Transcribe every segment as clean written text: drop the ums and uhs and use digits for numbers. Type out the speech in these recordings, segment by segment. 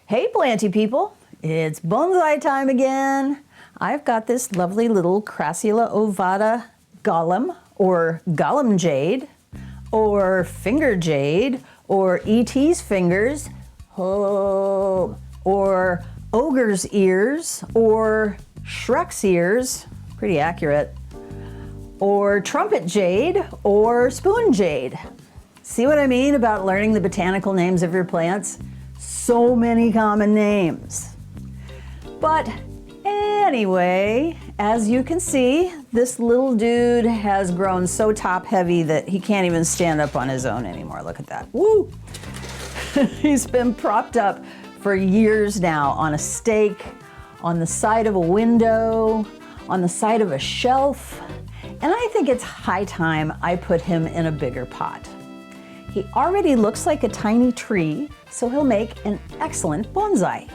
Hey Planty people, it's bonsai time again. I've got this lovely little Crassula Ovata Gollum, or Gollum Jade, or Finger Jade, or E.T.'s fingers, or Ogre's ears, or Shrek's ears, pretty accurate, or Trumpet Jade, or Spoon Jade. See what I mean about learning the botanical names of your plants? So many common names. But anyway, as you can see, this little dude has grown so top heavy that he can't even stand up on his own anymore. Look at that. Woo! He's been propped up for years now on a stake, on the side of a window, on the side of a shelf, and I think it's high time I put him in a bigger pot. He already looks like a tiny tree, so he'll make an excellent bonsai.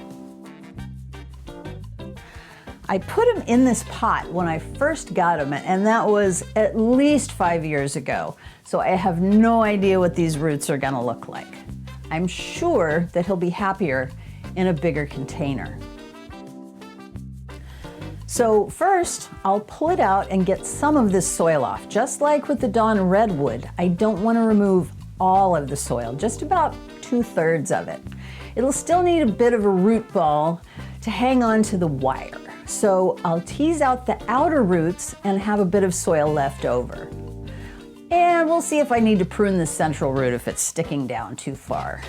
I put him in this pot when I first got him, and that was at least 5 years ago, so I have no idea what these roots are gonna look like. I'm sure that he'll be happier in a bigger container. So first, I'll pull it out and get some of this soil off. Just like with the Dawn Redwood, I don't want to remove all of the soil, just about 2/3 of it. It'll still need a bit of a root ball to hang on to the wire. So I'll tease out the outer roots and have a bit of soil left over. And we'll see if I need to prune the central root if it's sticking down too far.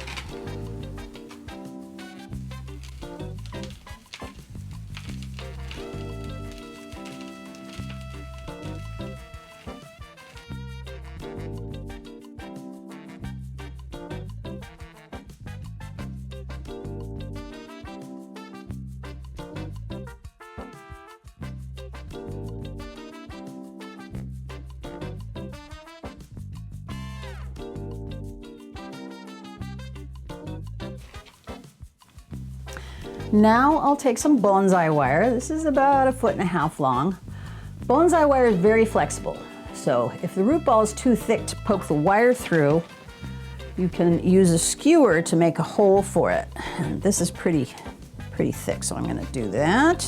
Now I'll take some bonsai wire. This is about 1.5 feet long. Bonsai wire is very flexible, so if the root ball is too thick to poke the wire through, you can use a skewer to make a hole for it. And this is pretty thick, so I'm gonna do that.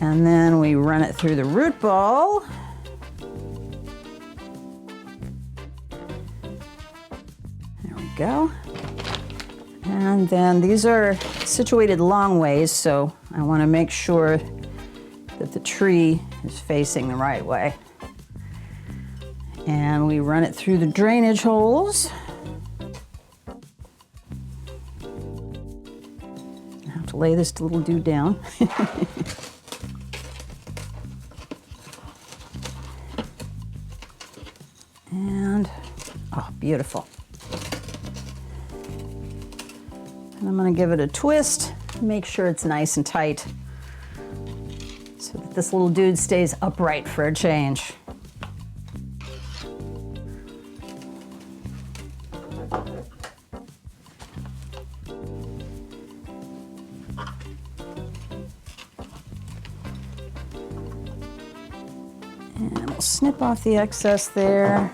And then we run it through the root ball. There we go. And then these are situated long ways, so I want to make sure that the tree is facing the right way. And we run it through the drainage holes. I have to lay this little dude down. And, oh, beautiful. And I'm going to give it a twist, make sure it's nice and tight so that this little dude stays upright for a change. And we'll snip off the excess there.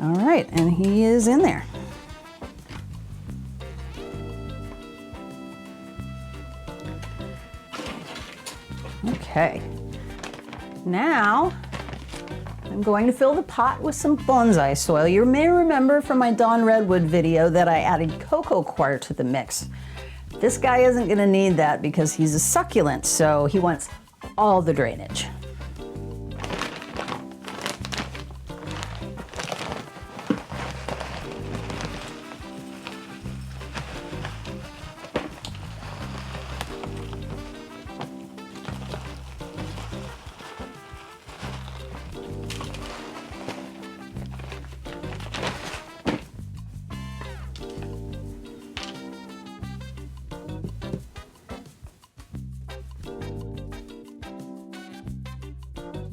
All right, and he is in there. Okay, now I'm going to fill the pot with some bonsai soil. You may remember from my Dawn Redwood video that I added cocoa coir to the mix. This guy isn't going to need that because he's a succulent, so he wants all the drainage.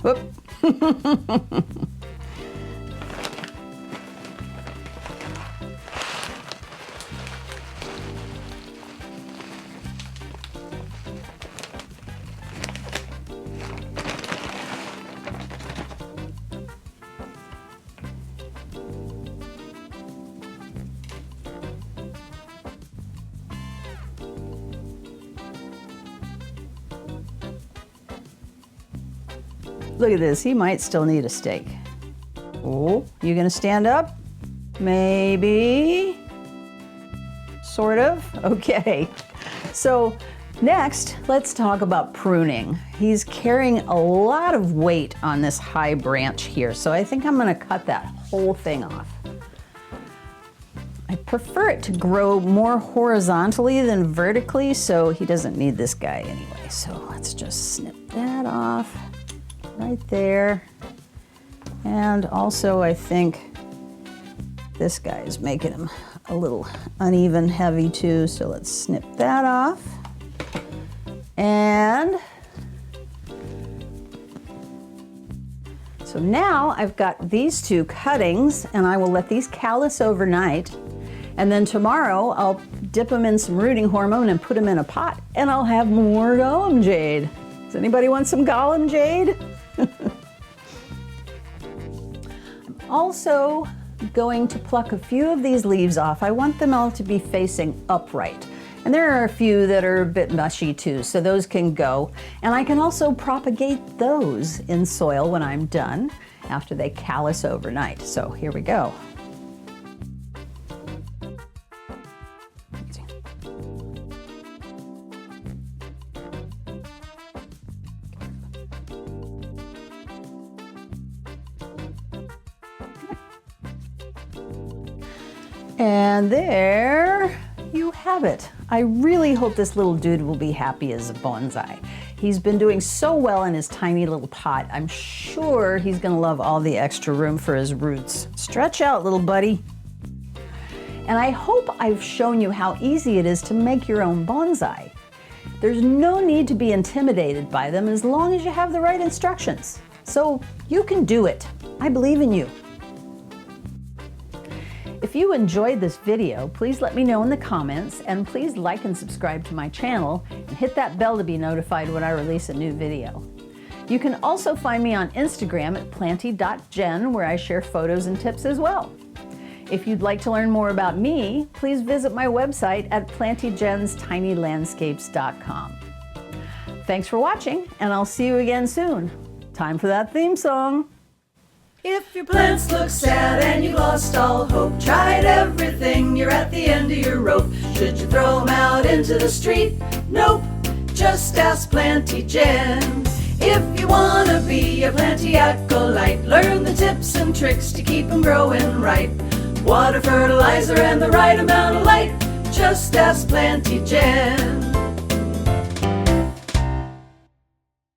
Whoop. Look at this, he might still need a stake. Oh, you gonna stand up? Maybe. Sort of? Okay. So next, let's talk about pruning. He's carrying a lot of weight on this high branch here, so I think I'm gonna cut that whole thing off. I prefer it to grow more horizontally than vertically, so he doesn't need this guy anyway. So let's just snip that off right there. And also I think this guy is making him a little uneven heavy too, so let's snip that off. And so now I've got these two cuttings, and I will let these callus overnight. And then tomorrow I'll dip them in some rooting hormone and put them in a pot, and I'll have more Gollum Jade. Does anybody want some Gollum Jade? I'm also going to pluck a few of these leaves off. I want them all to be facing upright. And there are a few that are a bit mushy too, so those can go. And I can also propagate those in soil when I'm done after they callus overnight. So here we go. And there you have it. I really hope this little dude will be happy as a bonsai. He's been doing so well in his tiny little pot. I'm sure he's gonna love all the extra room for his roots. Stretch out, little buddy. And I hope I've shown you how easy it is to make your own bonsai. There's no need to be intimidated by them as long as you have the right instructions. So you can do it. I believe in you. If you enjoyed this video, please let me know in the comments, and please like and subscribe to my channel and hit that bell to be notified when I release a new video. You can also find me on Instagram at planty.gen, where I share photos and tips as well. If you'd like to learn more about me, please visit my website at plantygenstinylandscapes.com. Thanks for watching, and I'll see you again soon. Time for that theme song. If your plants look sad and you've lost all hope, tried everything, you're at the end of your rope, should you throw them out into the street? Nope, just ask Planty Jen. If you wanna be a planty acolyte, learn the tips and tricks to keep them growing right. Water, fertilizer, and the right amount of light, just ask Planty Jen.